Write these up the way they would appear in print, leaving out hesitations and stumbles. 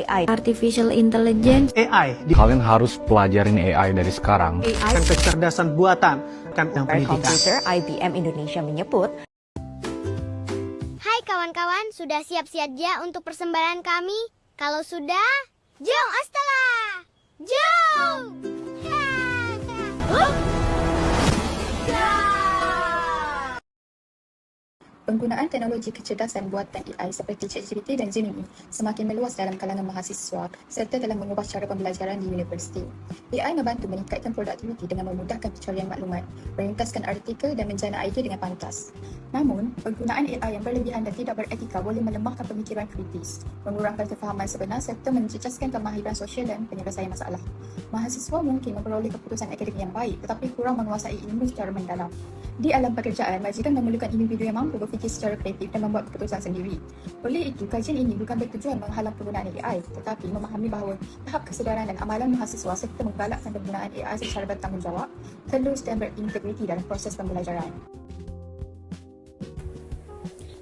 AI, Artificial Intelligence. AI. Kalian harus pelajarin AI dari sekarang. AI kan kecerdasan buatan, kan yang pendidikan. Komputer IBM Indonesia menyebut, Hai kawan-kawan, sudah siap saja untuk persembahan kami? Kalau sudah, jom Astela! Jom! Penggunaan teknologi kecerdasan buatan AI seperti ChatGPT dan Gemini semakin meluas dalam kalangan mahasiswa serta telah mengubah cara pembelajaran di universiti. AI membantu meningkatkan produktiviti dengan memudahkan pencarian maklumat, meringkaskan artikel dan menjana idea dengan pantas. Namun, penggunaan AI yang berlebihan dan tidak beretika boleh melemahkan pemikiran kritis, mengurangkan kefahaman sebenar serta menjejaskan kemahiran sosial dan penyelesaian masalah. Mahasiswa mungkin memperoleh keputusan akademik yang baik tetapi kurang menguasai ilmu secara mendalam. Di alam pekerjaan, majikan memerlukan individu yang mampu berfikir secara kreatif dan membuat keputusan sendiri. Oleh itu, kajian ini bukan bertujuan menghalang penggunaan AI tetapi memahami bahawa tahap kesedaran dan amalan mahasiswa serta menggalakkan penggunaan AI secara bertanggungjawab, telus dan berintegriti dalam proses pembelajaran.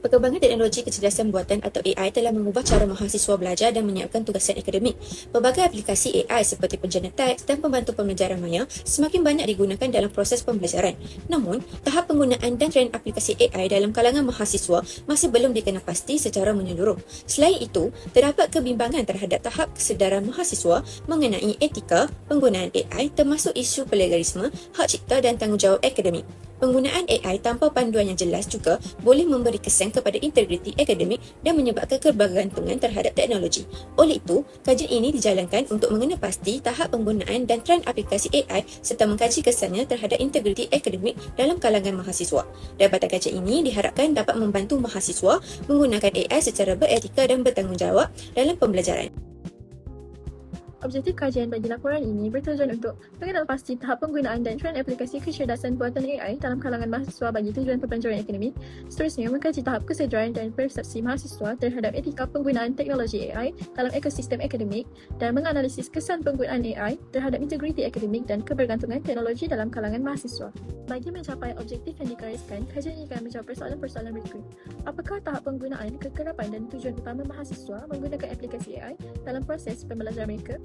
Perkembangan teknologi kecerdasan buatan atau AI telah mengubah cara mahasiswa belajar dan menyiapkan tugasan akademik. Pelbagai aplikasi AI seperti penjana teks dan pembantu pembelajaran maya semakin banyak digunakan dalam proses pembelajaran. Namun, tahap penggunaan dan trend aplikasi AI dalam kalangan mahasiswa masih belum dikenal pasti secara menyeluruh. Selain itu, terdapat kebimbangan terhadap tahap kesedaran mahasiswa mengenai etika penggunaan AI termasuk isu plagiarisme, hak cipta dan tanggungjawab akademik. Penggunaan AI tanpa panduan yang jelas juga boleh memberi kesan kepada integriti akademik dan menyebabkan kebergantungan terhadap teknologi. Oleh itu, kajian ini dijalankan untuk mengenal pasti tahap penggunaan dan trend aplikasi AI serta mengkaji kesannya terhadap integriti akademik dalam kalangan mahasiswa. Dapatan kajian ini diharapkan dapat membantu mahasiswa menggunakan AI secara beretika dan bertanggungjawab dalam pembelajaran. Objektif kajian bagi laporan ini bertujuan untuk mengenal pasti tahap penggunaan dan trend aplikasi kecerdasan buatan AI dalam kalangan mahasiswa bagi tujuan pembelajaran akademik. Seterusnya, mengkaji tahap kesedaran dan persepsi mahasiswa terhadap etika penggunaan teknologi AI dalam ekosistem akademik dan menganalisis kesan penggunaan AI terhadap integriti akademik dan kebergantungan teknologi dalam kalangan mahasiswa. Bagi mencapai objektif yang digariskan, kajian ini akan menjawab persoalan-persoalan berikut. Apakah tahap penggunaan, kekerapan dan tujuan utama mahasiswa menggunakan aplikasi AI dalam proses pembelajaran mereka?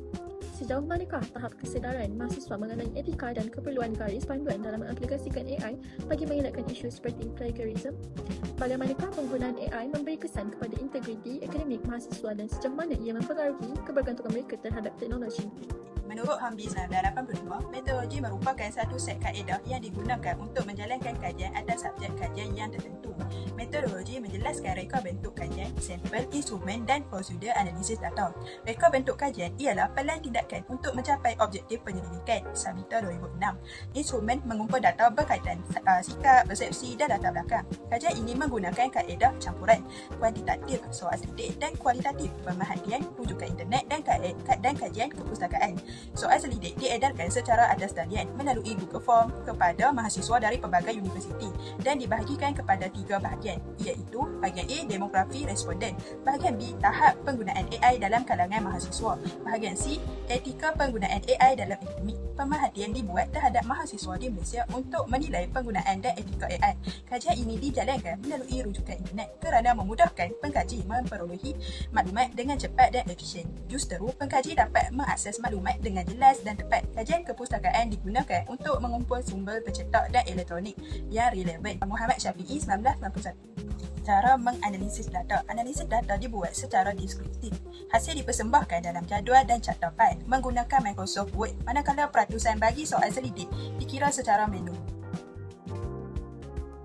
Sejauh manakah tahap kesedaran mahasiswa mengenai etika dan keperluan garis panduan dalam mengaplikasikan AI bagi mengelakkan isu seperti plagiarism? Bagaimanakah penggunaan AI memberi kesan kepada integriti akademik mahasiswa dan sejauh mana ia mempengaruhi kebergantungan mereka terhadap teknologi? Menurut Hamdi 1982, metodologi merupakan satu set kaedah yang digunakan untuk menjalankan kajian atas subjek kajian yang tertentu. Metodologi menjelaskan reka bentuk kajian, sampel, instrumen dan prosedur analisis data. Reka bentuk kajian ialah pelan tindakan untuk mencapai objektif penyelidikan, Samhita 2006. Instrumen mengumpul data berkaitan sikap, persepsi dan latar belakang. Kajian ini menggunakan kaedah campuran, kuantitatif, soal selidik dan kualitatif, pemerhatian, rujukan internet dan kajian kepustakaan. Soal selidik diedarkan secara atas talian melalui Google Form kepada mahasiswa dari pelbagai universiti dan dibahagikan kepada 3 bahagian, iaitu bahagian A, demografi responden, bahagian B, tahap penggunaan AI dalam kalangan mahasiswa, bahagian C, etika penggunaan AI dalam akademik. Pemerhatian dibuat terhadap mahasiswa di Malaysia untuk menilai penggunaan dan etika AI. Kajian ini dijalankan melalui rujukan internet kerana memudahkan pengkaji memperolehi maklumat dengan cepat dan efisien. Justeru, pengkaji dapat mengakses maklumat dengan jelas dan tepat. Kajian kepustakaan digunakan untuk mengumpul sumber bercetak dan elektronik yang relevan. Muhammad Syafiee 1991. Cara menganalisis data. Analisis data dibuat secara deskriptif. Hasil dipersembahkan dalam jadual dan catatan menggunakan Microsoft Word, manakala peratusan bagi soal selidik dikira secara manual.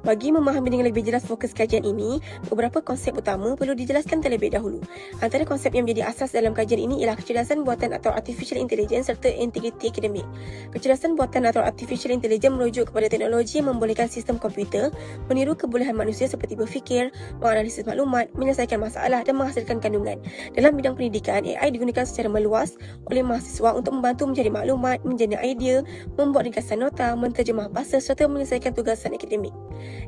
Bagi memahami dengan lebih jelas fokus kajian ini, beberapa konsep utama perlu dijelaskan terlebih dahulu. Antara konsep yang menjadi asas dalam kajian ini ialah kecerdasan buatan atau artificial intelligence serta integriti akademik. Kecerdasan buatan atau artificial intelligence merujuk kepada teknologi yang membolehkan sistem komputer meniru kebolehan manusia seperti berfikir, menganalisis maklumat, menyelesaikan masalah dan menghasilkan kandungan. Dalam bidang pendidikan, AI digunakan secara meluas oleh mahasiswa untuk membantu mencari maklumat, menjana idea, membuat ringkasan nota, menterjemah bahasa serta menyelesaikan tugasan akademik.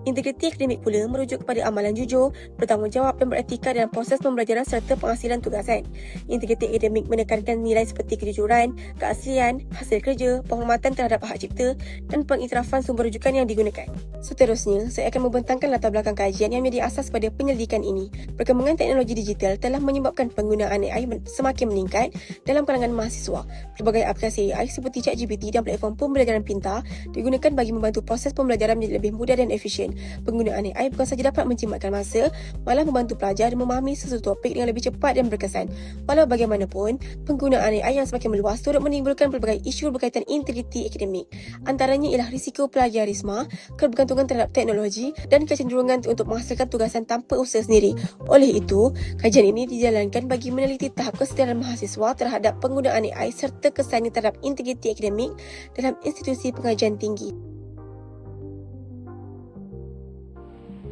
Integriti akademik pula merujuk kepada amalan jujur, bertanggungjawab dan beretika dalam proses pembelajaran serta penghasilan tugasan. Integriti akademik menekankan nilai seperti kejujuran, keaslian, hasil kerja, penghormatan terhadap hak cipta dan pengiktirafan sumber rujukan yang digunakan. Seterusnya, saya akan membentangkan latar belakang kajian yang menjadi asas pada penyelidikan ini. Perkembangan teknologi digital telah menyebabkan penggunaan AI semakin meningkat dalam kalangan mahasiswa. Pelbagai aplikasi AI seperti ChatGPT dan platform pembelajaran pintar digunakan bagi membantu proses pembelajaran menjadi lebih mudah dan efisien. Penggunaan AI bukan sahaja dapat menjimatkan masa, malah membantu pelajar memahami sesuatu topik dengan lebih cepat dan berkesan. Walau bagaimanapun, penggunaan AI yang semakin meluas turut menimbulkan pelbagai isu berkaitan integriti akademik. Antaranya ialah risiko plagiarisme, kebergantungan terhadap teknologi dan kecenderungan untuk menghasilkan tugasan tanpa usaha sendiri. Oleh itu, kajian ini dijalankan bagi meneliti tahap kesedaran mahasiswa terhadap penggunaan AI serta kesannya terhadap integriti akademik dalam institusi pengajian tinggi.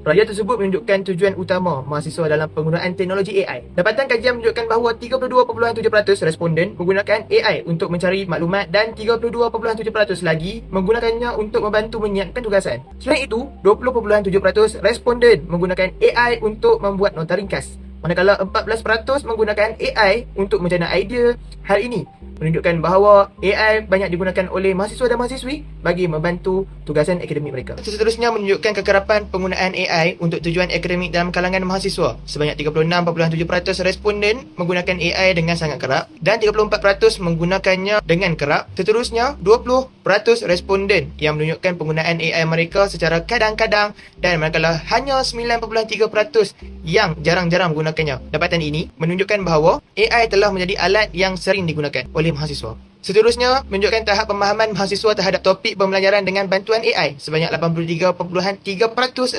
Raya tersebut menunjukkan tujuan utama mahasiswa dalam penggunaan teknologi AI. Dapatan kajian menunjukkan bahawa 32.7% responden menggunakan AI untuk mencari maklumat dan 32.7% lagi menggunakannya untuk membantu menyiapkan tugasan. Selain itu, 20.7% responden menggunakan AI untuk membuat nota ringkas. Manakala 14% menggunakan AI untuk menjana idea. Hal ini menunjukkan bahawa AI banyak digunakan oleh mahasiswa dan mahasiswi bagi membantu tugasan akademik mereka. Seterusnya menunjukkan kekerapan penggunaan AI untuk tujuan akademik dalam kalangan mahasiswa. Sebanyak 36.7% responden menggunakan AI dengan sangat kerap dan 34% menggunakannya dengan kerap. Seterusnya, 20% responden yang menunjukkan penggunaan AI mereka secara kadang-kadang dan manakala hanya 9.3% yang jarang-jarang menggunakannya. Dapatan ini menunjukkan bahawa AI telah menjadi alat yang sering digunakan oleh mahasiswa. Seterusnya, menunjukkan tahap pemahaman mahasiswa terhadap topik pembelajaran dengan bantuan AI. Sebanyak 83.3%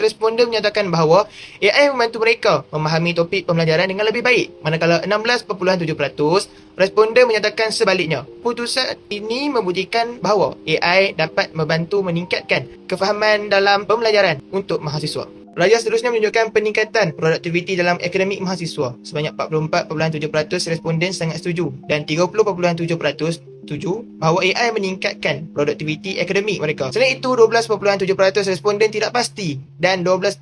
responden menyatakan bahawa AI membantu mereka memahami topik pembelajaran dengan lebih baik. Manakala 16.7% responden menyatakan sebaliknya. Putusan ini membuktikan bahawa AI dapat membantu meningkatkan kefahaman dalam pembelajaran untuk mahasiswa. Raya seterusnya menunjukkan peningkatan produktiviti dalam akademik mahasiswa. Sebanyak 44.7% responden sangat setuju dan 30.7% setuju bahawa AI meningkatkan produktiviti akademik mereka. Selain itu, 12.7% responden tidak pasti dan 12%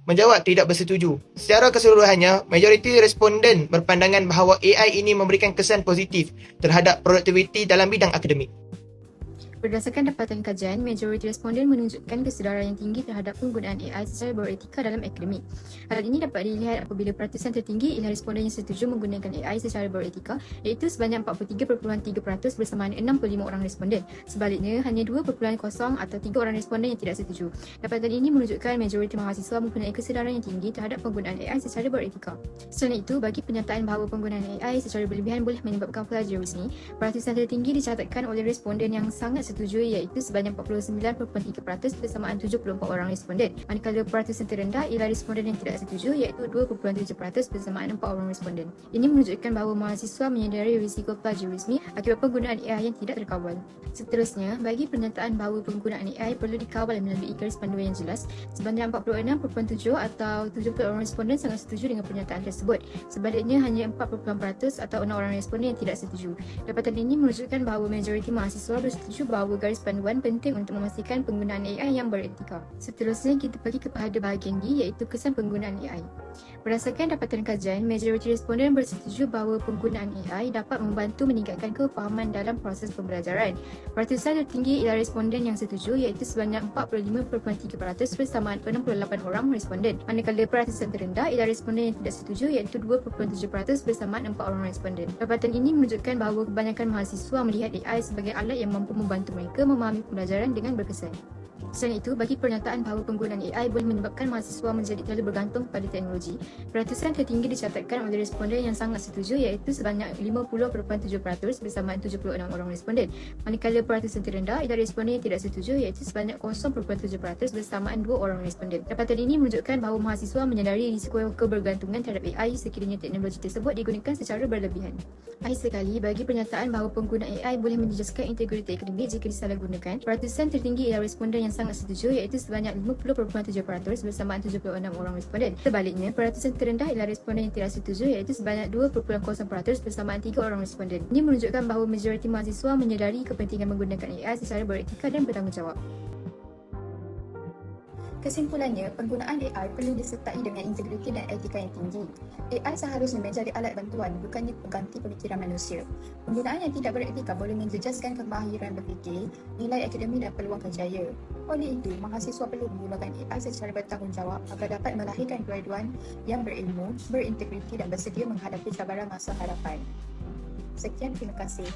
menjawab tidak bersetuju. Secara keseluruhannya, majoriti responden berpandangan bahawa AI ini memberikan kesan positif terhadap produktiviti dalam bidang akademik. Berdasarkan dapatan kajian, majoriti responden menunjukkan kesedaran yang tinggi terhadap penggunaan AI secara beretika dalam akademik. Hal ini dapat dilihat apabila peratusan tertinggi ialah responden yang setuju menggunakan AI secara beretika, iaitu sebanyak 43.3% bersamaan 65 orang responden. Sebaliknya, hanya 2.0 atau 3 orang responden yang tidak setuju. Dapatan ini menunjukkan majoriti mahasiswa mempunyai kesedaran yang tinggi terhadap penggunaan AI secara beretika. Selain itu, bagi penyataan bahawa penggunaan AI secara berlebihan boleh menyebabkan plagiarisme, peratusan tertinggi dicatatkan oleh responden yang sangat setuju iaitu sebanyak 49.3% bersamaan 74 orang responden. Manakala peratusan terendah ialah responden yang tidak setuju iaitu 2.7% bersamaan 4 orang responden. Ini menunjukkan bahawa mahasiswa menyedari risiko plagiarisme akibat penggunaan AI yang tidak terkawal. Seterusnya, bagi pernyataan bahawa penggunaan AI perlu dikawal melalui garis panduan yang jelas, sebanyak 46.7 atau 70 orang responden sangat setuju dengan pernyataan tersebut. Sebaliknya, hanya 4% atau 6 orang responden yang tidak setuju. Dapatan ini menunjukkan bahawa majoriti mahasiswa bersetuju bahawa garis panduan penting untuk memastikan penggunaan AI yang beretika. Seterusnya, kita pergi kepada bahagian D iaitu kesan penggunaan AI. Berdasarkan dapatan kajian, majoriti responden bersetuju bahawa penggunaan AI dapat membantu meningkatkan kefahaman dalam proses pembelajaran. Peratusan tertinggi ialah responden yang setuju iaitu sebanyak 45.3% bersamaan 68 orang responden. Manakala peratusan terendah ialah responden yang tidak setuju iaitu 2.7% bersamaan 4 orang responden. Dapatan ini menunjukkan bahawa kebanyakan mahasiswa melihat AI sebagai alat yang mampu membantu mereka memahami pembelajaran dengan berkesan. Selain itu, bagi pernyataan bahawa penggunaan AI boleh menyebabkan mahasiswa menjadi terlalu bergantung pada teknologi, peratusan tertinggi dicatatkan oleh responden yang sangat setuju iaitu sebanyak 50.7% bersamaan 76 orang responden. Manakala peratusan terendah ialah responden yang tidak setuju iaitu sebanyak 0.7% bersamaan 2 orang responden. Dapatan ini menunjukkan bahawa mahasiswa menyedari risiko kebergantungan terhadap AI sekiranya teknologi tersebut digunakan secara berlebihan. Akhir sekali, bagi pernyataan bahawa pengguna AI boleh menjejaskan integriti akademik jika disalahgunakan, peratusan tertinggi ialah responden yang sangat setuju iaitu sebanyak 50.7% bersamaan 76 orang responden. Sebaliknya, peratusan terendah ialah responden yang tidak setuju iaitu sebanyak 2.0% bersamaan 3 orang responden. Ini menunjukkan bahawa majoriti mahasiswa menyedari kepentingan menggunakan AI secara beretika dan bertanggungjawab. Kesimpulannya, penggunaan AI perlu disertai dengan integriti dan etika yang tinggi. AI seharusnya menjadi alat bantuan, bukannya pengganti pemikiran manusia. Penggunaan yang tidak beretika boleh menjejaskan kemahiran berfikir, nilai akademik dan peluang kerjaya. Oleh itu, mahasiswa perlu menggunakan AI secara bertanggungjawab agar dapat melahirkan graduan yang berilmu, berintegriti dan bersedia menghadapi cabaran masa hadapan. Sekian, terima kasih.